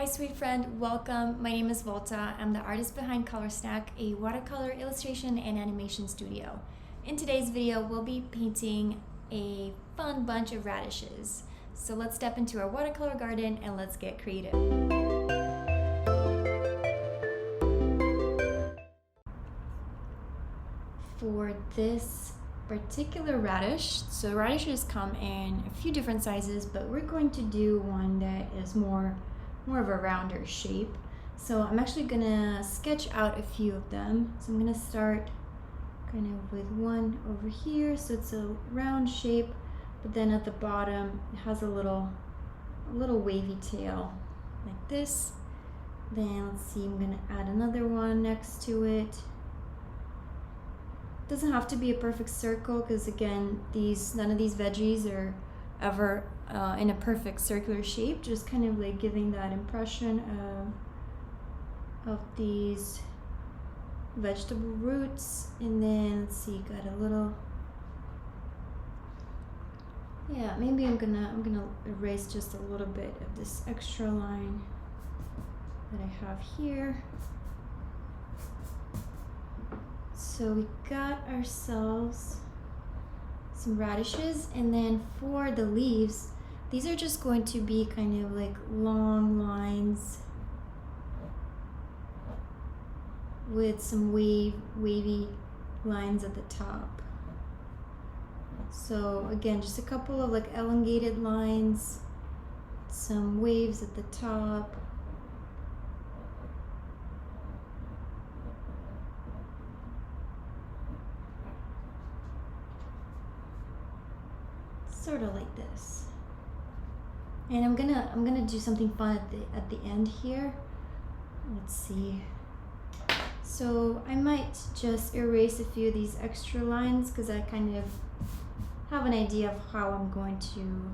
Hi sweet friend, welcome. My name is Volta. I'm the artist behind Color Snack, a watercolor illustration and animation studio. In today's video, we'll be painting a fun bunch of radishes. So let's step into our watercolor garden and let's get creative. For this particular radish, so radishes come in a few different sizes, but we're going to do one that is more of a rounder shape. So I'm actually gonna sketch out a few of them. So I'm gonna start kind of with one over here. So it's a round shape, but then at the bottom it has a little wavy tail like this. Then let's see, I'm gonna add another one next to it. Doesn't have to be a perfect circle because again, none of these veggies are ever in a perfect circular shape, just kind of like giving that impression of these vegetable roots. And then let's see, got a little, yeah, maybe I'm gonna erase just a little bit of this extra line that I have here. So we got ourselves some radishes, and then for the leaves, these are just going to be kind of like long lines with some wavy lines at the top. So again, just a couple of like elongated lines, some waves at the top. Sort of like this. And I'm gonna do something fun at the end here. Let's see. So I might just erase a few of these extra lines because I kind of have an idea of how I'm going to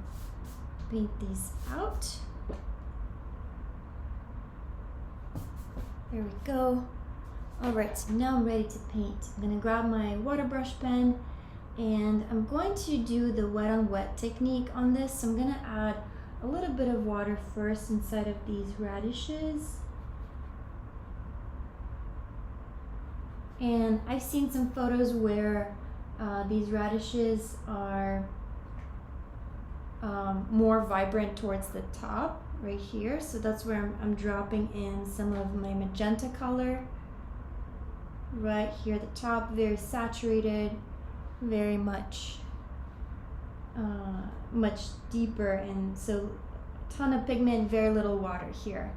paint these out. There we go. All right, so now I'm ready to paint. I'm gonna grab my water brush pen, and I'm going to do the wet on wet technique on this. So I'm gonna add a little bit of water first inside of these radishes. And I've seen some photos where these radishes are more vibrant towards the top right here. So that's where I'm dropping in some of my magenta color right here at the top, very saturated, very much deeper, and so a ton of pigment, very little water here.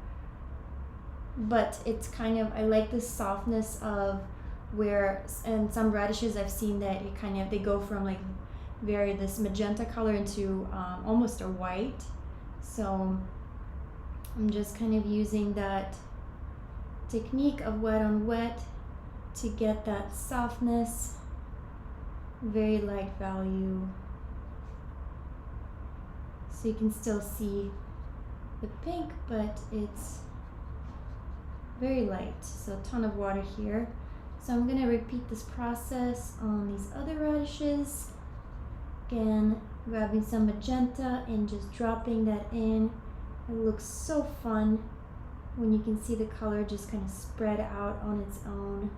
But it's kind of, I like the softness of where, and some radishes I've seen that it kind of, they go from like this magenta color into almost a white. So I'm just kind of using that technique of wet on wet to get that softness, very light value, so you can still see the pink, but it's very light. So a ton of water here. So I'm gonna repeat this process on these other radishes. Again, grabbing some magenta and just dropping that in. It looks so fun when you can see the color just kind of spread out on its own.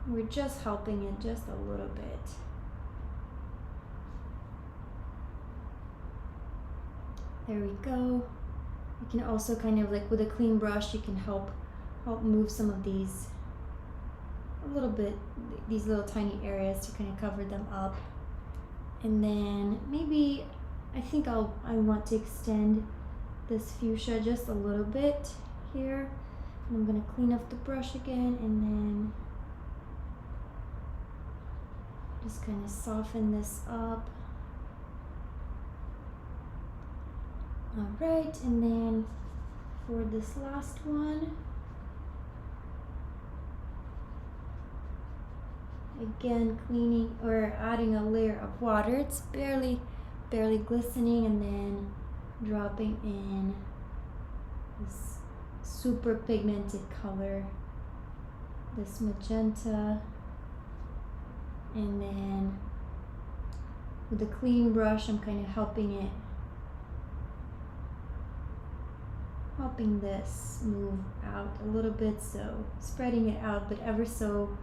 We're just helping it just a little bit. There we go. You can also kind of like with a clean brush, you can help move some of these a little bit, these little tiny areas to kind of cover them up. And then maybe I think I want to extend this fuchsia just a little bit here. And I'm gonna clean up the brush again, and then just kind of soften this up. All right, and then for this last one, again cleaning or adding a layer of water. It's barely glistening, and then dropping in this super pigmented color, this magenta. And then with a clean brush, I'm kind of helping it helping this move out a little bit, so spreading it out but ever so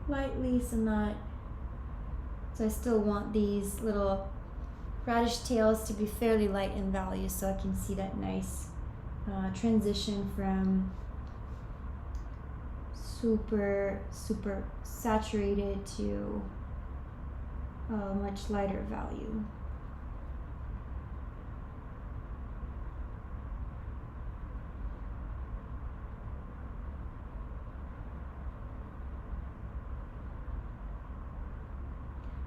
lightly, so I still want these little radish tails to be fairly light in value, so I can see that nice transition from super saturated to a much lighter value.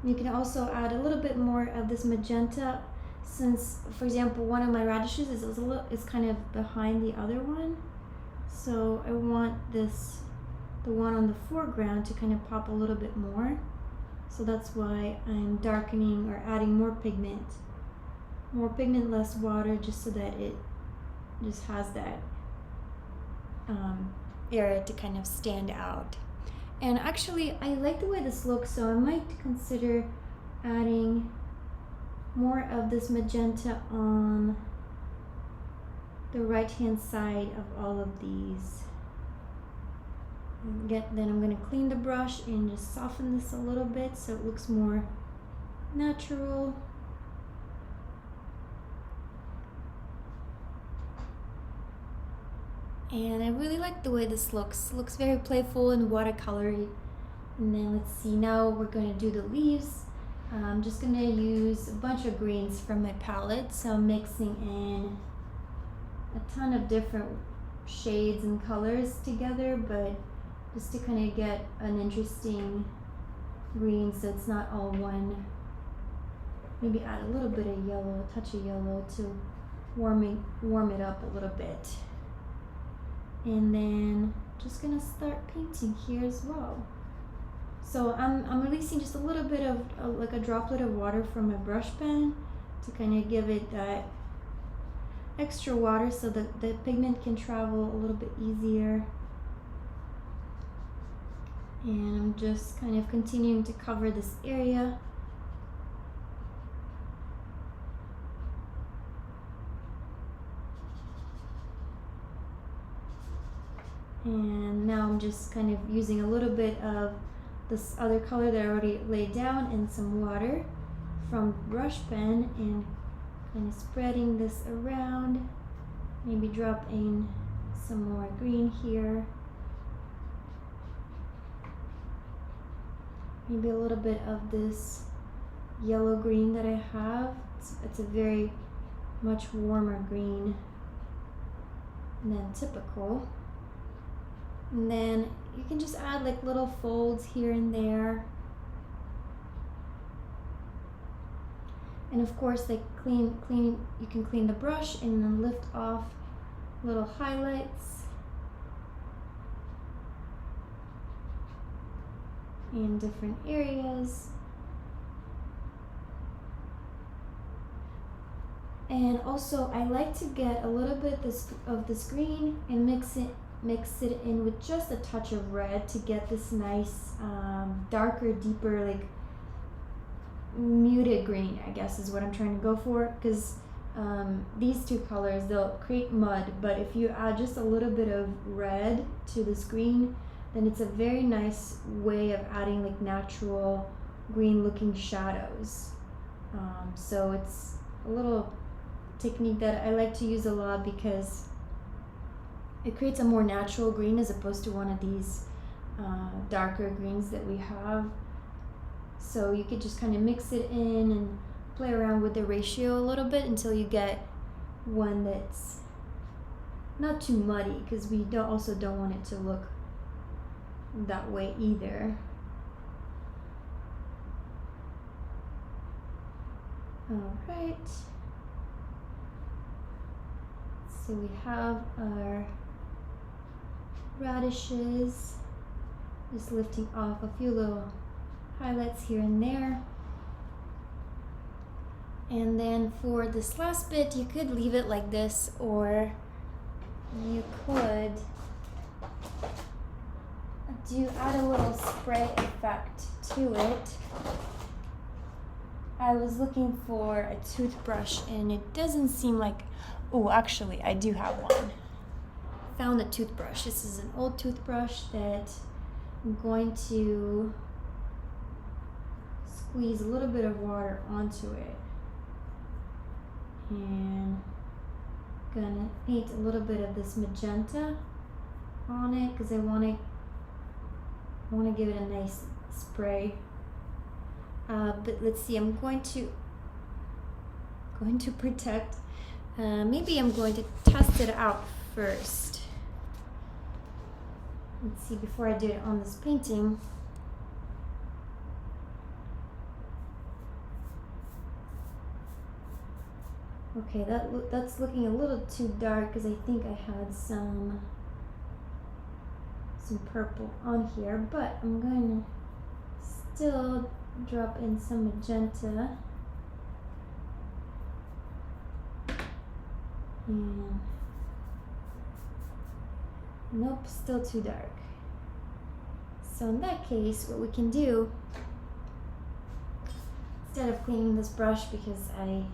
You can also add a little bit more of this magenta, since, for example, one of my radishes is kind of behind the other one. So I want the one on the foreground to kind of pop a little bit more. So that's why I'm darkening or adding more pigment, less water, just so that it just has that area to kind of stand out. And actually, I like the way this looks, so I might consider adding more of this magenta on the right-hand side of all of these. Then I'm going to clean the brush and just soften this a little bit so it looks more natural. And I really like the way this looks. It looks very playful and watercolory. And then let's see, now we're going to do the leaves. I'm just going to use a bunch of greens from my palette. So I'm mixing in a ton of different shades and colors together, but just to kind of get an interesting green so it's not all one. Maybe add a little bit of yellow, a touch of yellow to warm it up a little bit. And then just gonna start painting here as well. So I'm releasing just a little bit of like a droplet of water from my brush pen to kind of give it that extra water so that the pigment can travel a little bit easier. And I'm just kind of continuing to cover this area. And now I'm just kind of using a little bit of this other color that I already laid down and some water from brush pen and kind of spreading this around. Maybe drop in some more green here. Maybe a little bit of this yellow green that I have. It's a very much warmer green than typical. And then you can just add like little folds here and there. And of course, like you can clean the brush and then lift off little highlights in different areas. And also I like to get a little bit of this green and mix it in with just a touch of red to get this nice darker, deeper, like muted green, I guess is what I'm trying to go for, because these two colors, they'll create mud, but if you add just a little bit of red to this green, then it's a very nice way of adding like natural green looking shadows. So it's a little technique that I like to use a lot because it creates a more natural green as opposed to one of these darker greens that we have. So you could just kind of mix it in and play around with the ratio a little bit until you get one that's not too muddy, because we also don't want it to look that way either. All right. So we have our radishes, just lifting off a few little highlights here and there. And then for this last bit, you could leave it like this, or you could add a little spray effect to it. I was looking for a toothbrush and it doesn't seem like, oh, actually I do have one. found a toothbrush. This is an old toothbrush that I'm going to squeeze a little bit of water onto it. And gonna paint a little bit of this magenta on it because I want to give it a nice spray. But let's see, I'm going to protect. Maybe I'm going to test it out first. Let's see, before I do it on this painting. Okay, that's looking a little too dark because I think I had some purple on here, but I'm going to still drop in some magenta. And nope, still too dark. So in that case, what we can do, instead of cleaning this brush because I'm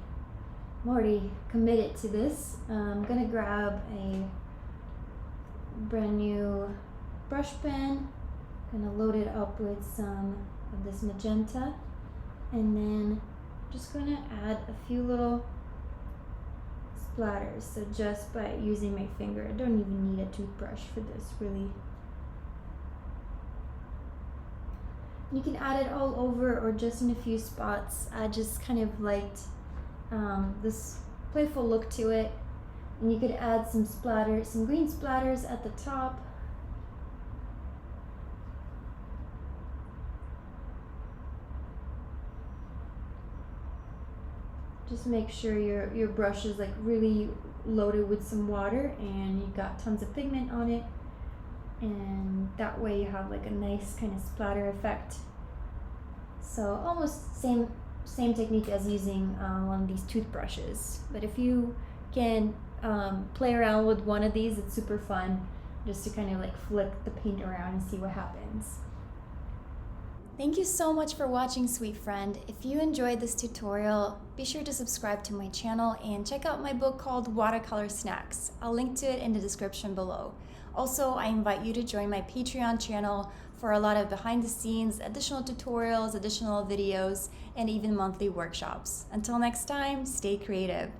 already committed to this, I'm gonna grab a brand new brush pen, gonna load it up with some of this magenta, and then just gonna add a few little splatters. So just by using my finger, I don't even need a toothbrush for this, really. You can add it all over or just in a few spots. I just kind of liked this playful look to it, and you could add some splatters, some green splatters at the top. Just make sure your brush is like really loaded with some water and you got tons of pigment on it, and that way you have like a nice kind of splatter effect. So almost same technique as using one of these toothbrushes, but if you can play around with one of these, it's super fun just to kind of like flick the paint around and see what happens. Thank you so much for watching, sweet friend. If you enjoyed this tutorial, be sure to subscribe to my channel and check out my book called Watercolor Snacks. I'll link to it in the description below. Also, I invite you to join my Patreon channel for a lot of behind the scenes, additional tutorials, additional videos, and even monthly workshops. Until next time, stay creative.